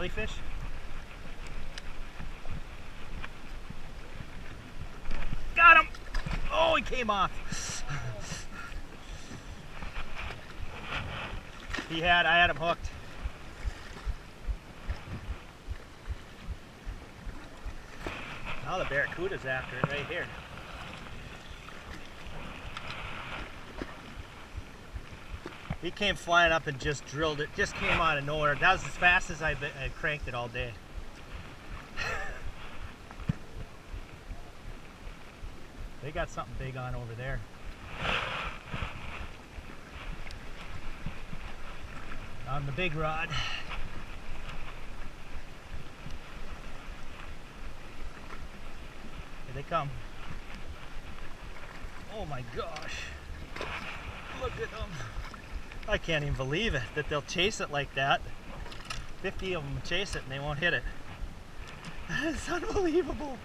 jellyfish? Got him! Oh, he came off. I had him hooked. Now the barracuda's after it right here. He came flying up and just drilled it. Just came out of nowhere. That was as fast as I cranked it all day. They got something big on over there. On the big rod. Here they come. Oh my gosh. Look at them. I can't even believe it that they'll chase it like that. 50 of them chase it and they won't hit it. It's unbelievable.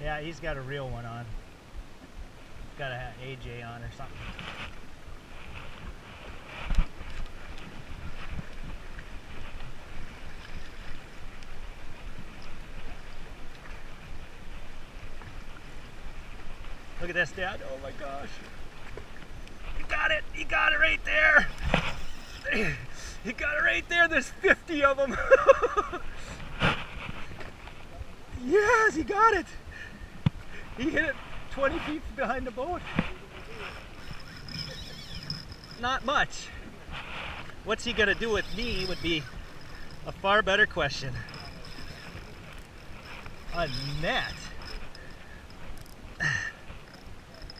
Yeah, he's got a real one on. He's got a AJ on or something. Look at this, Dad. Oh my gosh. You got it. You got it right there. You got it right there. There's 50 of them. Yes, he got it. He hit it 20 feet behind the boat. Not much. What's he going to do with me would be a far better question. A net.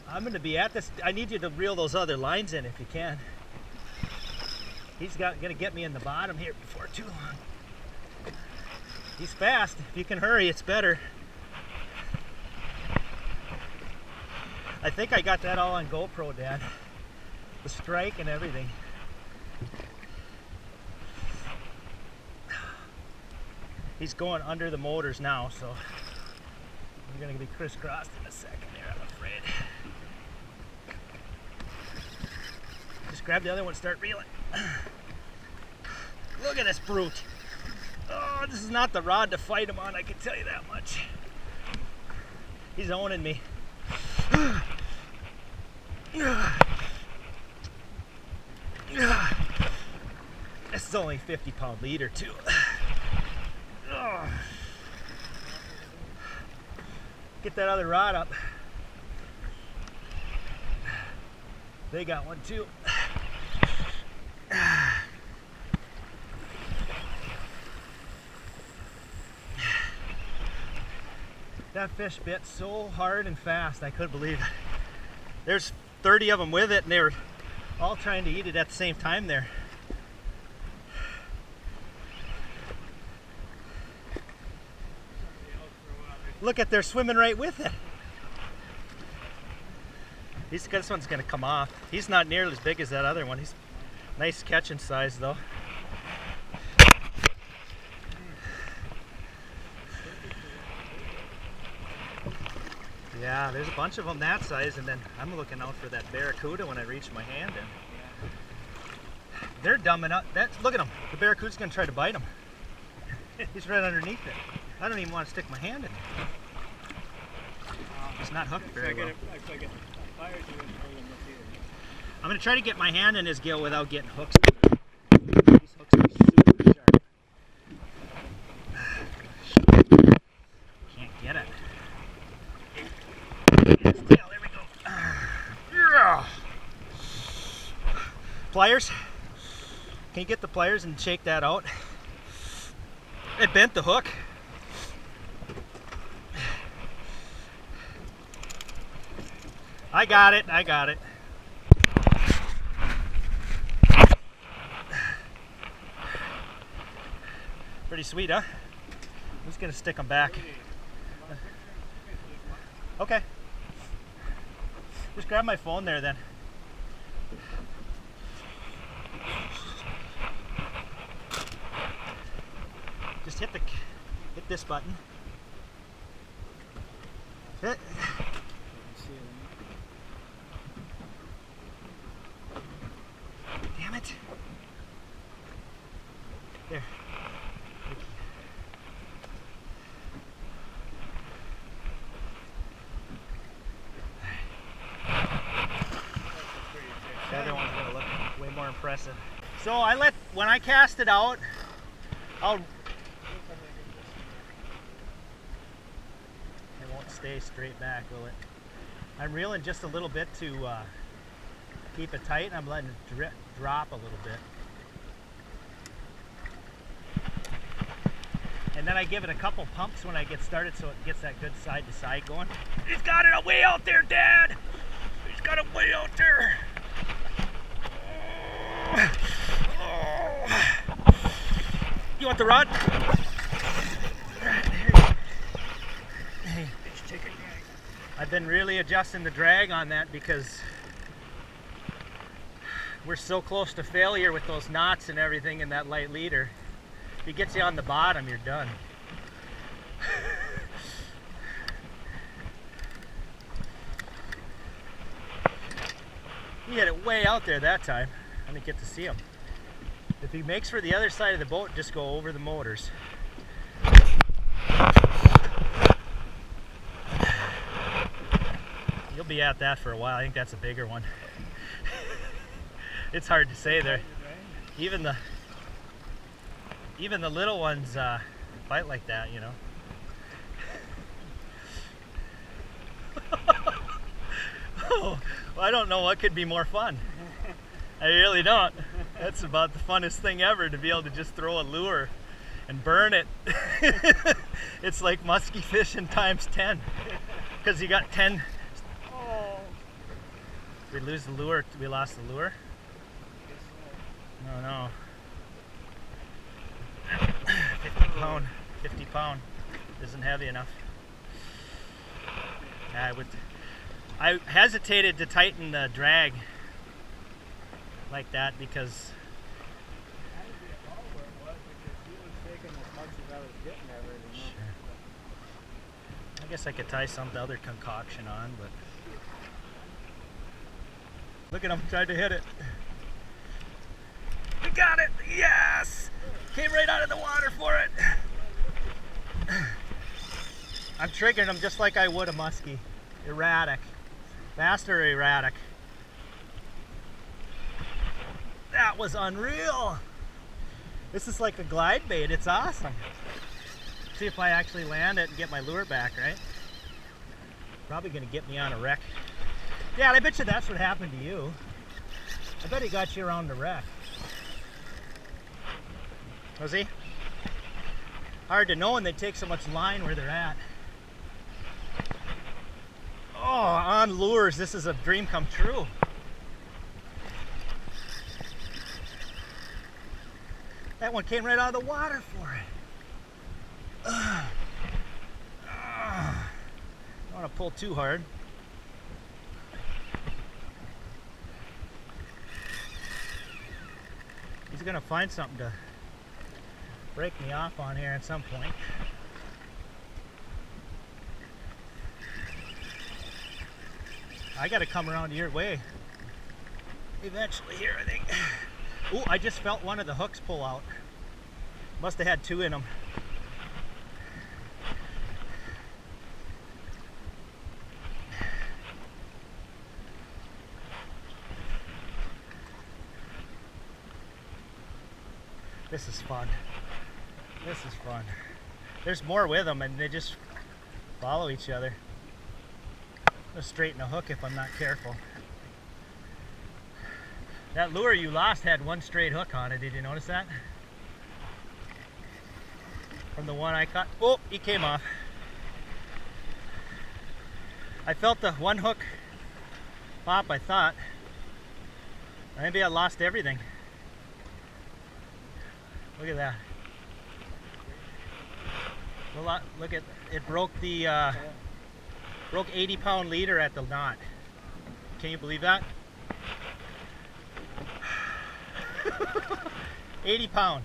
I'm going to be at this. I need you to reel those other lines in if you can. He's going to get me in the bottom here before too long. He's fast. If you can hurry, it's better. I think I got that all on GoPro, Dad. The strike and everything. He's going under the motors now, so I'm going to be crisscrossed in a second there, I'm afraid. Just grab the other one and start reeling. Look at this brute. Oh, this is not the rod to fight him on, I can tell you that much. He's owning me. This is only 50-pound leader too. Get that other rod up. They got one too. That fish bit so hard and fast, I couldn't believe it. There's 30 of them with it, and they were all trying to eat it at the same time there. Look at, they're swimming right with it. This one's gonna come off. He's not nearly as big as that other one. He's nice catching size though. Yeah, there's a bunch of them that size, and then I'm looking out for that barracuda when I reach my hand in. They're dumbing up. Look at him. The barracuda's gonna try to bite him. He's right underneath it. I don't even want to stick my hand in it. It's not hooked very well. I'm gonna try to get my hand in his gill without getting hooks. These hooks are super sharp. Can't get it. His tail, there we go. Yeah. Pliers? Can you get the pliers and shake that out? It bent the hook. I got it, I got it. Pretty sweet, huh? I'm just gonna stick them back. Okay. Just grab my phone there then. Just hit this button. Hit. it. There. The other one's gonna look way more impressive. So when I cast it out, it won't stay straight back, will it? I'm reeling just a little bit to keep it tight, and I'm letting it drop a little bit. And then I give it a couple pumps when I get started so it gets that good side to side going. He's got it way out there, Dad! He's got it way out there! You want the rod? Hey, I've been really adjusting the drag on that because we're so close to failure with those knots and everything in that light leader. If he gets you on the bottom, you're done. He had it way out there that time. I didn't get to see him. If he makes for the other side of the boat, just go over the motors. You'll be at that for a while. I think that's a bigger one. It's hard to say there. Even the little ones fight like that, you know. Oh, well, I don't know what could be more fun. I really don't. That's about the funnest thing ever, to be able to just throw a lure and burn it. It's like musky fishing times 10, because you got 10. Oh. Did we lose the lure? We lost the lure? No. 50 pound isn't heavy enough. I hesitated to tighten the drag like that because I guess I could tie some other concoction on, but look at him, tried to hit it. We got it! Yes! Came right out of the water for it. I'm triggering him just like I would a muskie. Erratic. Faster, erratic. That was unreal. This is like a glide bait. It's awesome. See if I actually land it and get my lure back, right? Probably gonna get me on a wreck. Yeah, I bet you that's what happened to you. I bet he got you around the wreck. Was he? Hard to know when they take so much line where they're at. Oh, on lures, this is a dream come true. That one came right out of the water for it. I don't want to pull too hard. He's going to find something to break me off on here at some point. I got to come around your way eventually here, I think. Ooh, I just felt one of the hooks pull out. Must have had two in them. This is fun. This is fun. There's more with them and they just follow each other. I'll straighten a hook if I'm not careful. That lure you lost had one straight hook on it. Did you notice that? From the one I caught. Oh, he came off. I felt the one hook pop, I thought. Maybe I lost everything. Look at that. Well, look at it, broke the broke 80-pound leader at the knot. Can you believe that? 80 pound.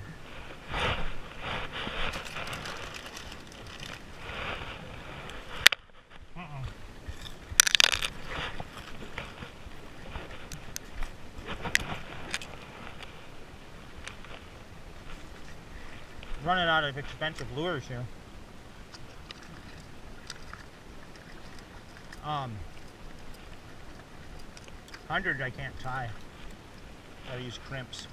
running out of expensive lures here. 100 I can't tie. Gotta use crimps.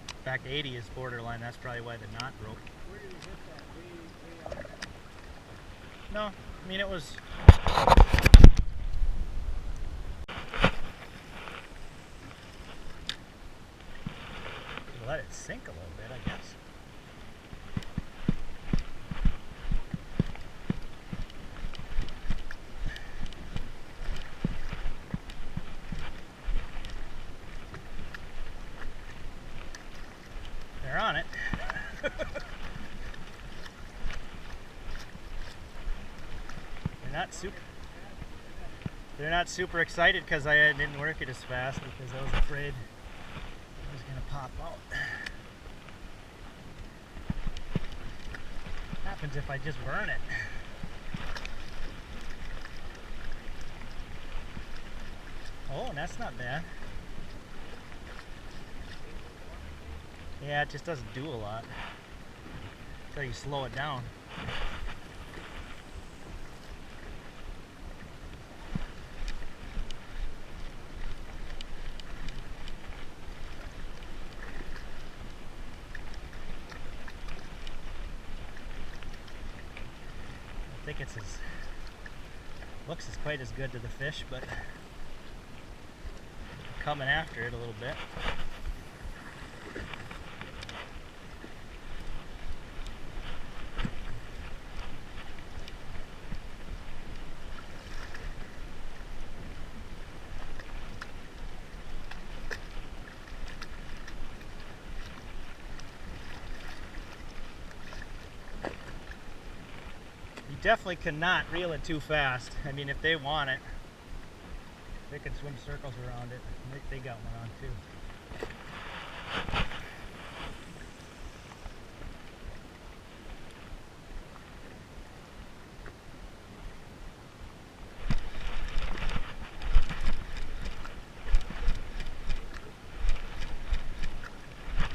In fact, 80 is borderline. That's probably why the knot broke. Where did you hit that? Way No, I mean it was. Let it sink a little bit, I guess. They're on it. They're not super excited because I didn't work it as fast because I was afraid it was going to pop out. What happens if I just burn it? Oh, that's not bad. Yeah, it just doesn't do a lot until you slow it down. I think it's looks as quite as good to the fish, but I'm coming after it a little bit. Definitely cannot reel it too fast. I mean, if they want it, they can swim circles around it. They got one on too.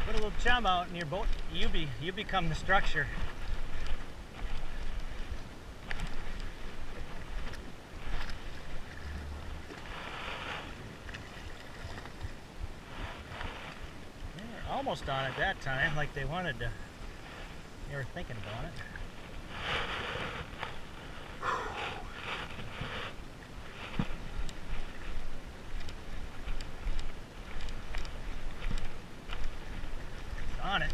Put a little chum out in your boat, you become the structure. Almost on it that time, like they wanted to. They were thinking about it. It's on it.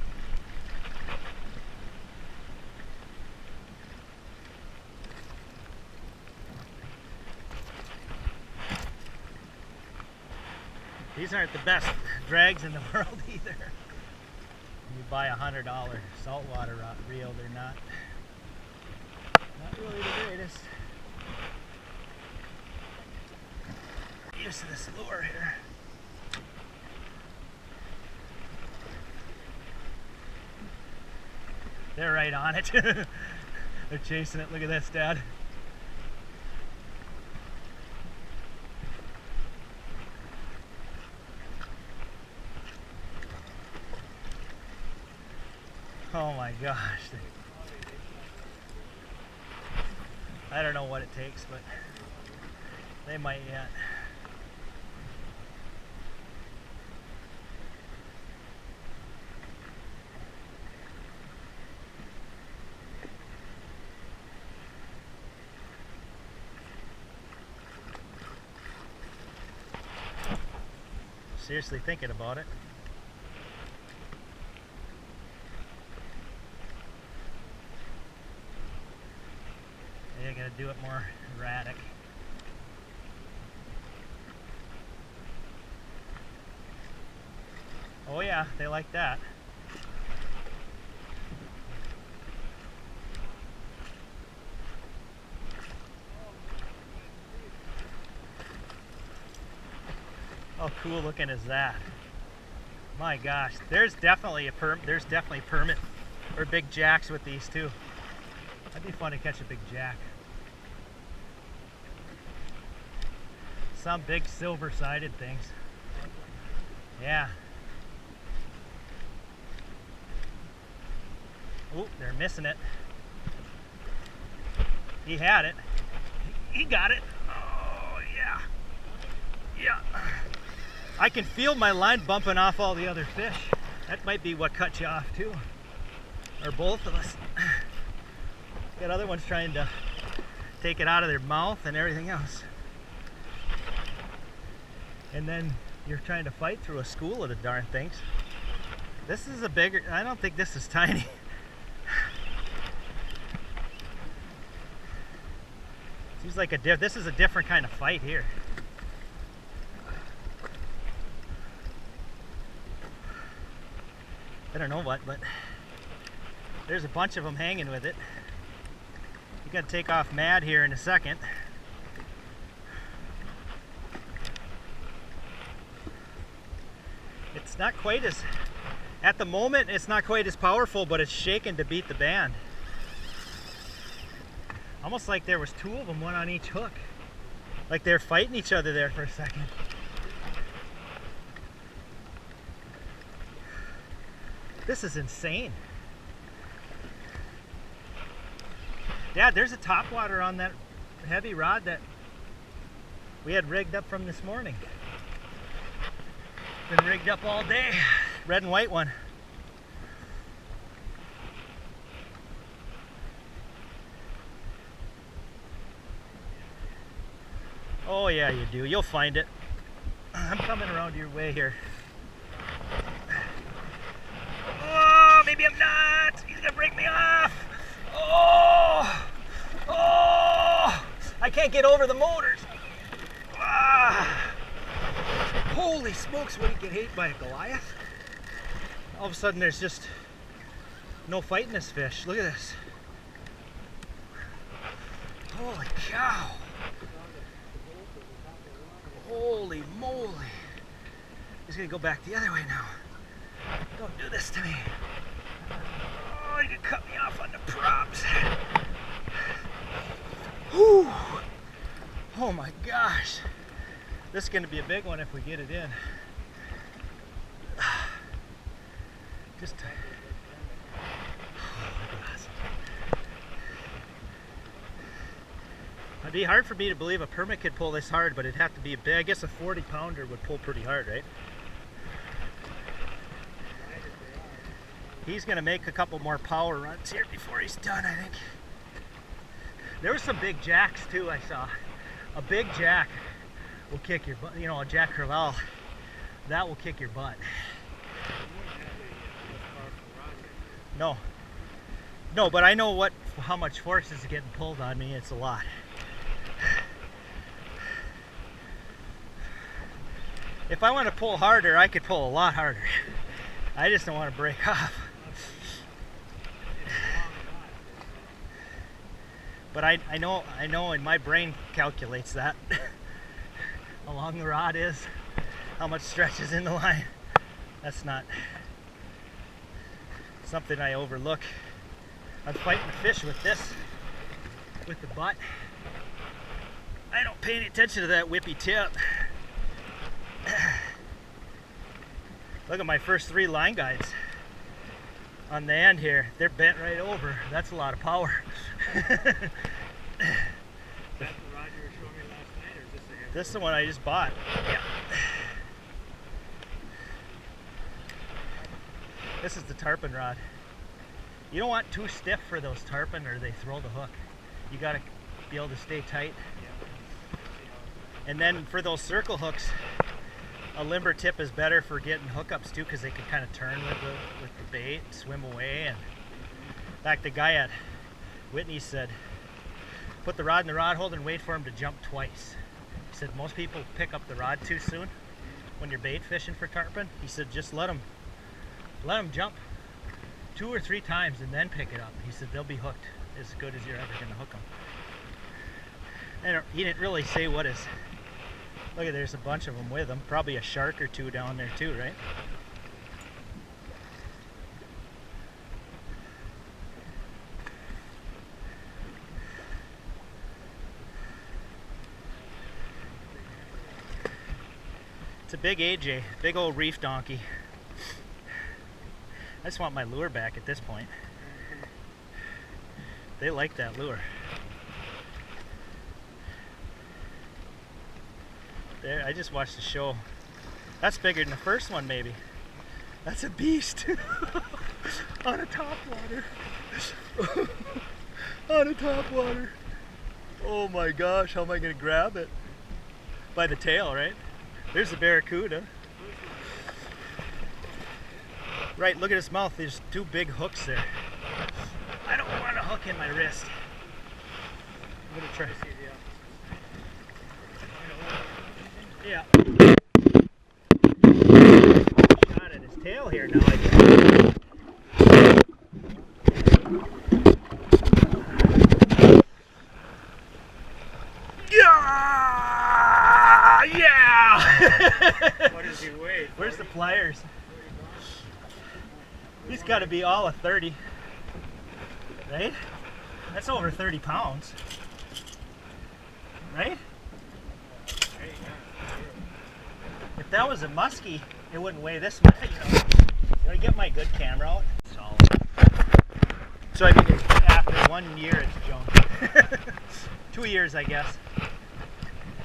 These aren't the best drags in the world either. You buy $100 saltwater reel, they're not really the greatest. Get used to this lure here. They're right on it. They're chasing it. Look at this, Dad. Oh my gosh. I don't know what it takes, but they might yet. Seriously thinking about it. I gotta do it more erratic. Oh yeah, they like that. How cool looking is that? My gosh, there's definitely permit or big jacks with these too. That'd be fun to catch a big jack. Some big silver-sided things. Yeah. Oh, they're missing it. He had it. He got it. Oh, yeah. Yeah. I can feel my line bumping off all the other fish. That might be what cut you off too. Or both of us. Got other ones trying to take it out of their mouth and everything else. And then you're trying to fight through a school of the darn things. This is a bigger, I don't think this is tiny. Seems like this is a different kind of fight here. I don't know what, but there's a bunch of them hanging with it. You gotta take off Mad here in a second. It's not quite as, at the moment, it's not quite as powerful, but it's shaking to beat the band. Almost like there was two of them, one on each hook. Like they're fighting each other there for a second. This is insane. Dad, there's a topwater on that heavy rod that we had rigged up from this morning. Been rigged up all day. Red and white one. Oh yeah, you do. You'll find it. I'm coming around your way here. Oh, maybe I'm not. He's gonna break me off. Oh, oh! I can't get over the motors. Ah. Holy smokes! Would he get hit by a Goliath? All of a sudden, there's just no fighting this fish. Look at this. Holy cow! Holy moly! He's gonna go back the other way now. Don't do this to me. Oh, you can cut me off on the props. Whew. Oh my gosh. This is gonna be a big one if we get it in. Just it'd be hard for me to believe a permit could pull this hard, but it'd have to be a big, I guess a 40 pounder would pull pretty hard, right? He's gonna make a couple more power runs here before he's done, I think. There were some big jacks too, I saw. A big jack will kick your butt, you know, a Jack Crevalle. That will kick your butt. No. No, but I know how much force is getting pulled on me. It's a lot. If I want to pull harder, I could pull a lot harder. I just don't want to break off. But I know, and my brain calculates that. How long the rod is, how much stretches in the line. That's not something I overlook. I'm fighting the fish with this, with the butt. I don't pay any attention to that whippy tip. Look at my first 3 line guides on the end here. They're bent right over. That's a lot of power. Is that the rod you were showing me last night, or is this the heavy? This is the one I just bought. Yeah. This is the tarpon rod. You don't want too stiff for those tarpon or they throw the hook. You gotta be able to stay tight. And then for those circle hooks, a limber tip is better for getting hookups too, because they can kind of turn with the bait, swim away. And in fact, the guy at Whitney said, put the rod in the rod holder and wait for him to jump twice. He said most people pick up the rod too soon when you're bait fishing for tarpon. He said just let them jump 2 or 3 times and then pick it up. He said they'll be hooked as good as you're ever going to hook them. And he didn't really say what is. Look at, there's a bunch of them with him. Probably a shark or 2 down there too, right? It's a big AJ, big old reef donkey. I just want my lure back at this point. They like that lure. There, I just watched the show. That's bigger than the first one, maybe. That's a beast. On a topwater. On a topwater. Oh my gosh, how am I gonna grab it? By the tail, right? There's the barracuda. Right, look at his mouth. There's two big hooks there. I don't want a hook in my wrist. I'm gonna try. Yeah. Shot at his tail here now. What does he weigh? Where's the pliers? He's got to be all of 30, right? That's over 30 pounds, right? If that was a muskie, it wouldn't weigh this much. You know, I get my good camera out. So I mean, after 1 year, it's junk. 2 years, I guess.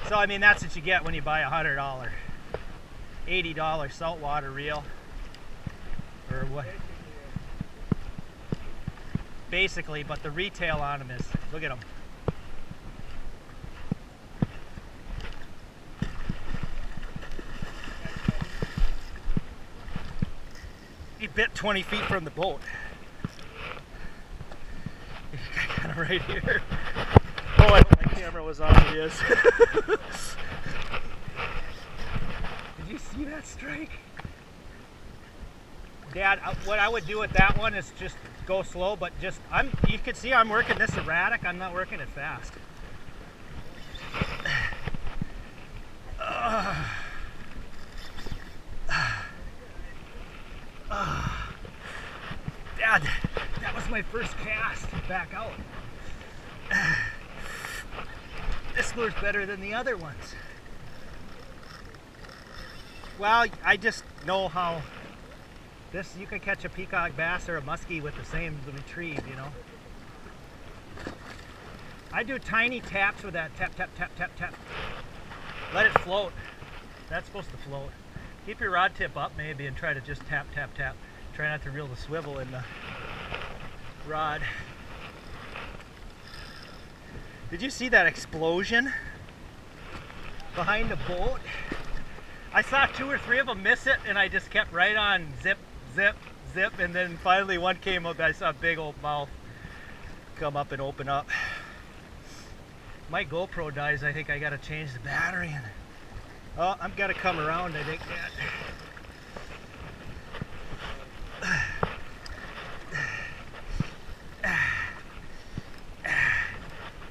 So I mean, that's what you get when you buy a $100, $80 saltwater reel, or what? Basically, but the retail on them is, look at them. He bit 20 feet from the boat. Kind of right here. Oh, I hope my camera was on. It is. Did you see that strike? Dad, what I would do with that one is just go slow, but just, you can see I'm working this erratic. I'm not working it fast. Dad, that was my first cast back out. This lure's better than the other ones. Well, I just know how this, you could catch a peacock bass or a muskie with the same retrieve, you know. I do tiny taps with that, tap, tap, tap, tap, tap. Let it float. That's supposed to float. Keep your rod tip up maybe and try to just tap, tap, tap. Try not to reel the swivel in the rod. Did you see that explosion behind the boat? I saw 2 or 3 of them miss it, and I just kept right on zip, zip, zip, and then finally one came up. I saw a big old mouth come up and open up. My GoPro dies. I think I got to change the battery. Oh, I've got to come around, I think, Dad.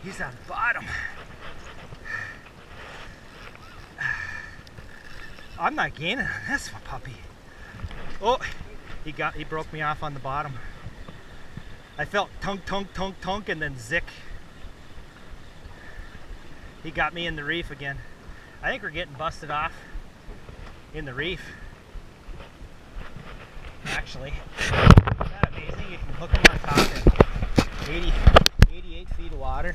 He's on the bottom. I'm not gaining on this one, puppy. Oh, he broke me off on the bottom. I felt tunk, tunk, tunk, tunk, and then zick. He got me in the reef again. I think we're getting busted off in the reef. Actually, isn't that amazing? You can hook them on top in 88 feet of water.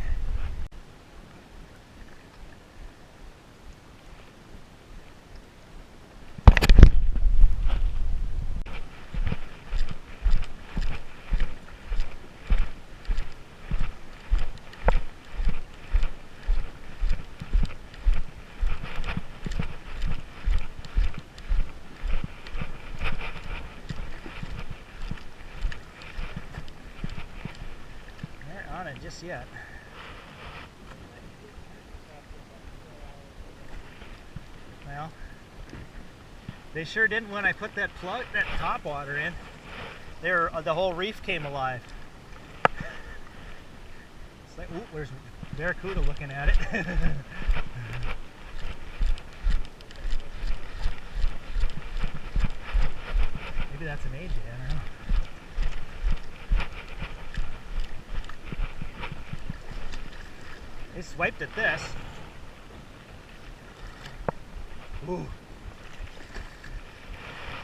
Just yet. Well, they sure didn't when I put that top water in. The whole reef came alive. It's like, ooh, there's barracuda looking at it. Maybe that's an AJ, I don't know. They swiped at this. Ooh.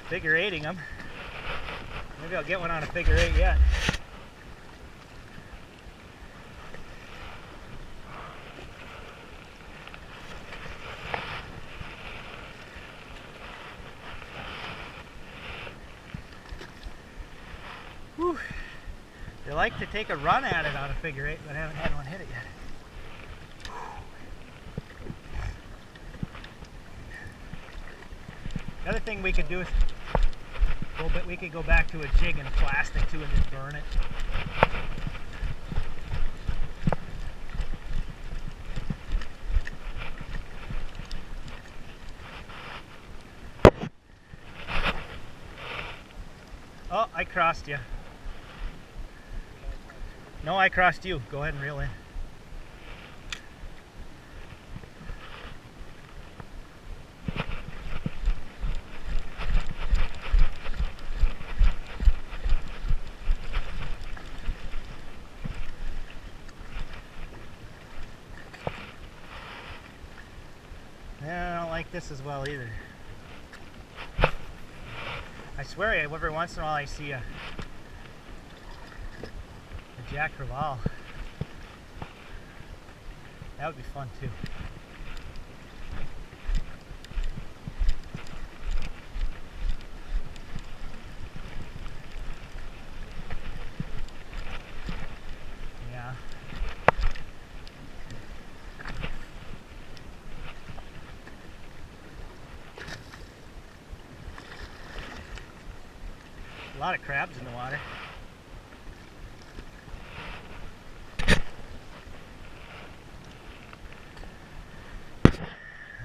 figure eighting them. Maybe I'll get one on a figure eight yet. Whew. They like to take a run at it on a figure eight, but I haven't had one hit it yet. The other thing we could do is we could go back to a jig and plastic too and just burn it. Oh, I crossed you. No, I crossed you. Go ahead and reel in. Yeah, I don't like this as well either. I swear every once in a while I see a Jack Crevalle. That would be fun too. Yeah. A lot of crabs in the water.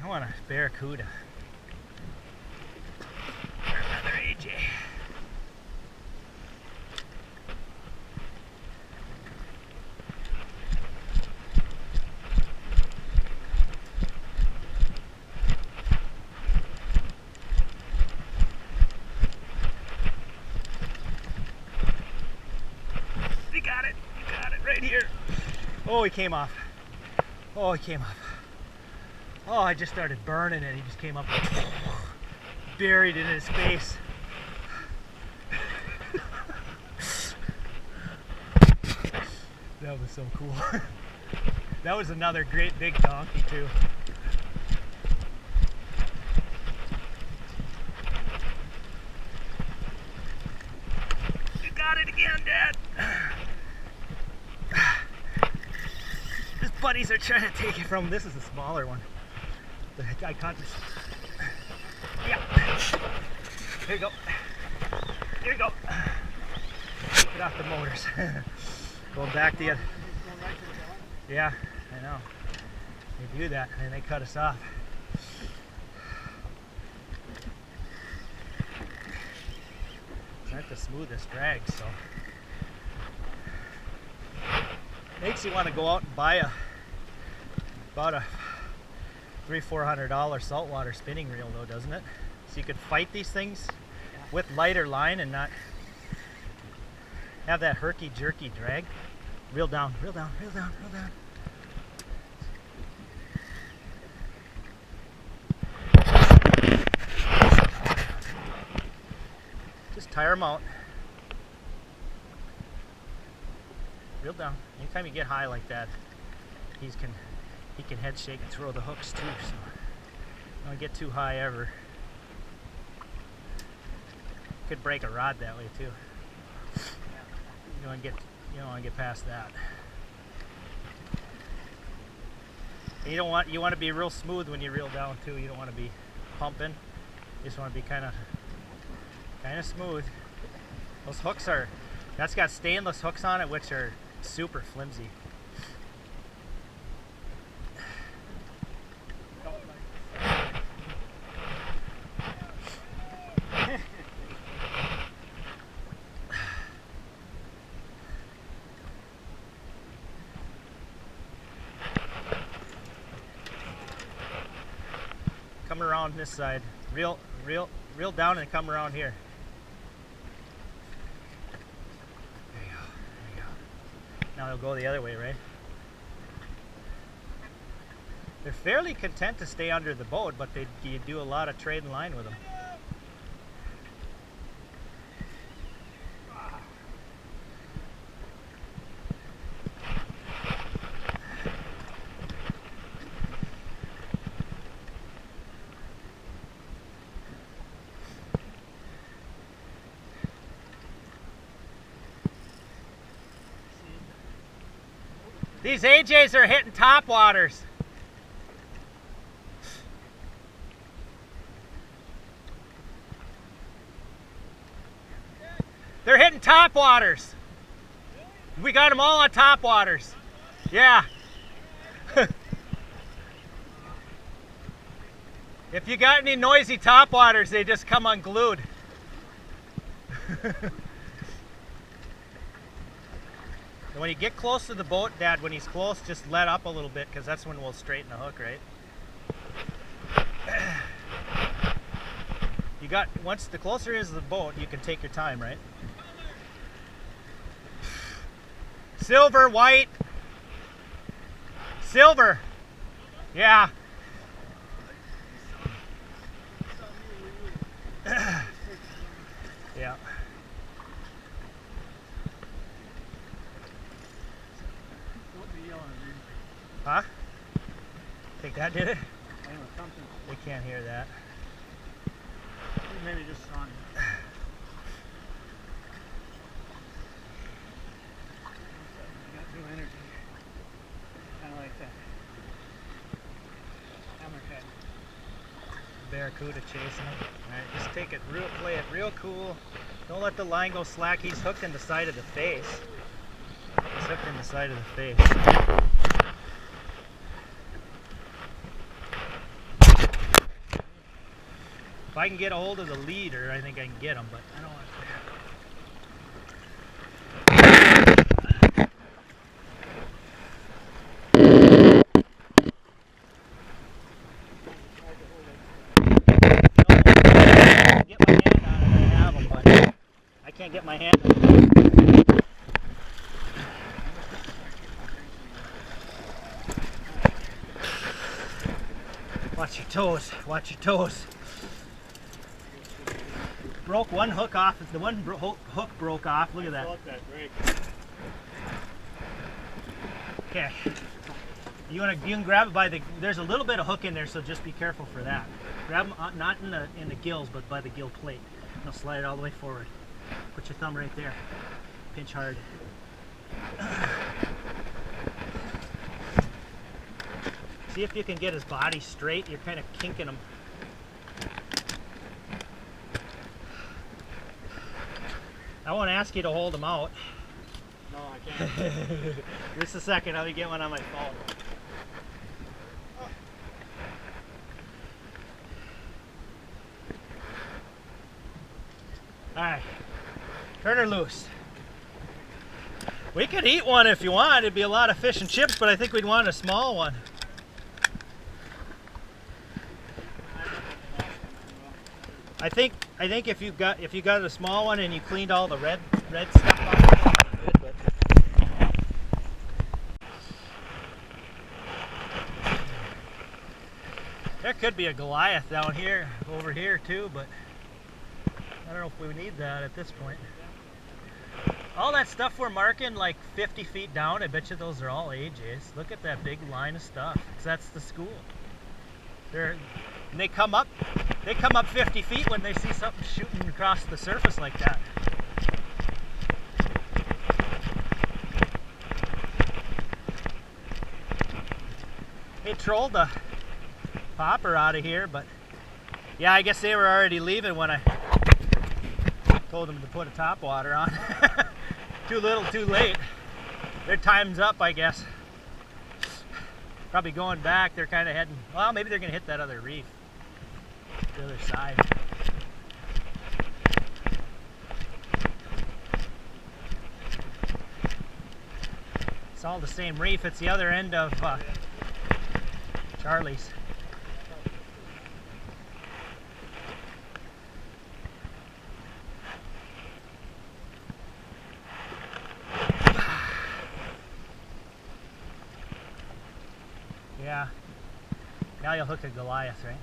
I want a barracuda. Another AJ. You got it right here. Oh, he came off. Oh, he came off. Oh, I just started burning it. He just came up and buried it in his face. That was so cool. That was another great big donkey too. You got it again, Dad. His buddies are trying to take it from him. This is a smaller one. I caught this. Yeah. Here you go. Here you go. Get off the motors. Going back to you. Yeah, I know. They do that and they cut us off. It's not the smoothest drag, so makes you want to go out and buy about a $300–400 saltwater spinning reel though, doesn't it? So you could fight these things with lighter line and not have that herky-jerky drag. Reel down, reel down, reel down, reel down. Just tire them out. Reel down. Anytime you get high like that, he can head shake and throw the hooks too, so don't get too high ever. Could break a rod that way too. You don't want to get past that. And you want to be real smooth when you reel down too. You don't want to be pumping. You just want to be kind of smooth. Those hooks that's got stainless hooks on it, which are super flimsy. Come around this side. Reel down and come around here. There you go. There you go. Now it'll go the other way, right? They're fairly content to stay under the boat, but you do a lot of trade in line with them. These AJs are hitting topwaters. They're hitting topwaters. We got them all on topwaters. Yeah. If you got any noisy topwaters, they just come unglued. And when you get close to the boat, Dad, when he's close, just let up a little bit, because that's when we'll straighten the hook, right? You got, once the closer is the boat, you can take your time, right? Silver, white. Silver. Yeah. Yeah. Huh? Think that did it? I don't know, something. They can't hear that. Maybe just on. Got new energy. Kind of like that. Hammerhead. Barracuda chasing it. Alright, just take it real, play it real cool. Don't let the line go slack. He's hooked in the side of the face. He's hooked in the side of the face. If I can get a hold of the leader, I think I can get him, but I don't want I can't get my hand on it. Watch your toes, watch your toes. Broke one hook off, the one hook broke off, look at that. Okay, you can grab it by the, there's a little bit of hook in there, so just be careful for that. Grab them not in the gills, but by the gill plate. Now slide it all the way forward. Put your thumb right there. Pinch hard. See if you can get his body straight. You're kind of kinking him. I won't ask you to hold him out. No, I can't. Just a second, let me get one on my phone. Alright, turn her loose. We could eat one if you want. It'd be a lot of fish and chips, but I think we'd want a small one. I think if you got a small one and you cleaned all the red stuff off, it'd be good, but there could be a Goliath down here, over here too, but I don't know if we need that at this point. All that stuff we're marking like 50 feet down, I bet you those are all AJs. Look at that big line of stuff. That's the school. And they come up 50 feet when they see something shooting across the surface like that. They trolled the popper out of here, but yeah, I guess they were already leaving when I told them to put a topwater on. Too little, too late. Their time's up, I guess. Probably going back, they're kind of heading, well, maybe they're going to hit that other reef. The other side. It's all the same reef. It's the other end of Charlie's. Yeah. Now you'll hook a Goliath, right?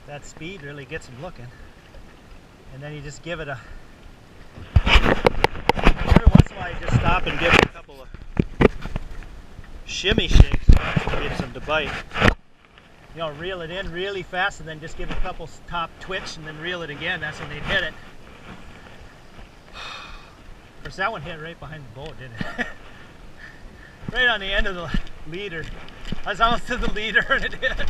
That speed really gets them looking. And then you just give it a, every once in a while you just stop and give it a couple of shimmy shakes gives them to bite. You know, reel it in really fast and then just give a couple top twitch and then reel it again. That's when they'd hit it. Of course, that one hit right behind the boat, didn't it? Right on the end of the leader. I was almost to the leader and it hit.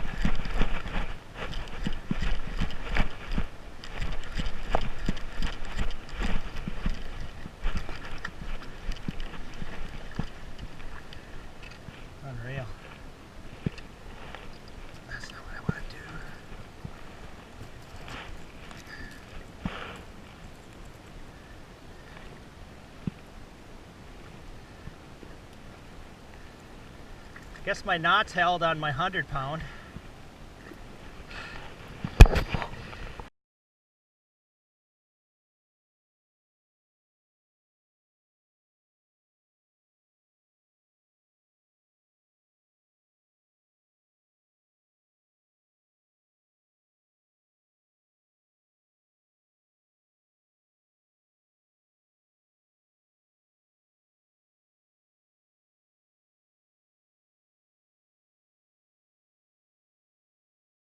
Unreal. That's not what I want to do. Guess my knot's held on my 100-pound.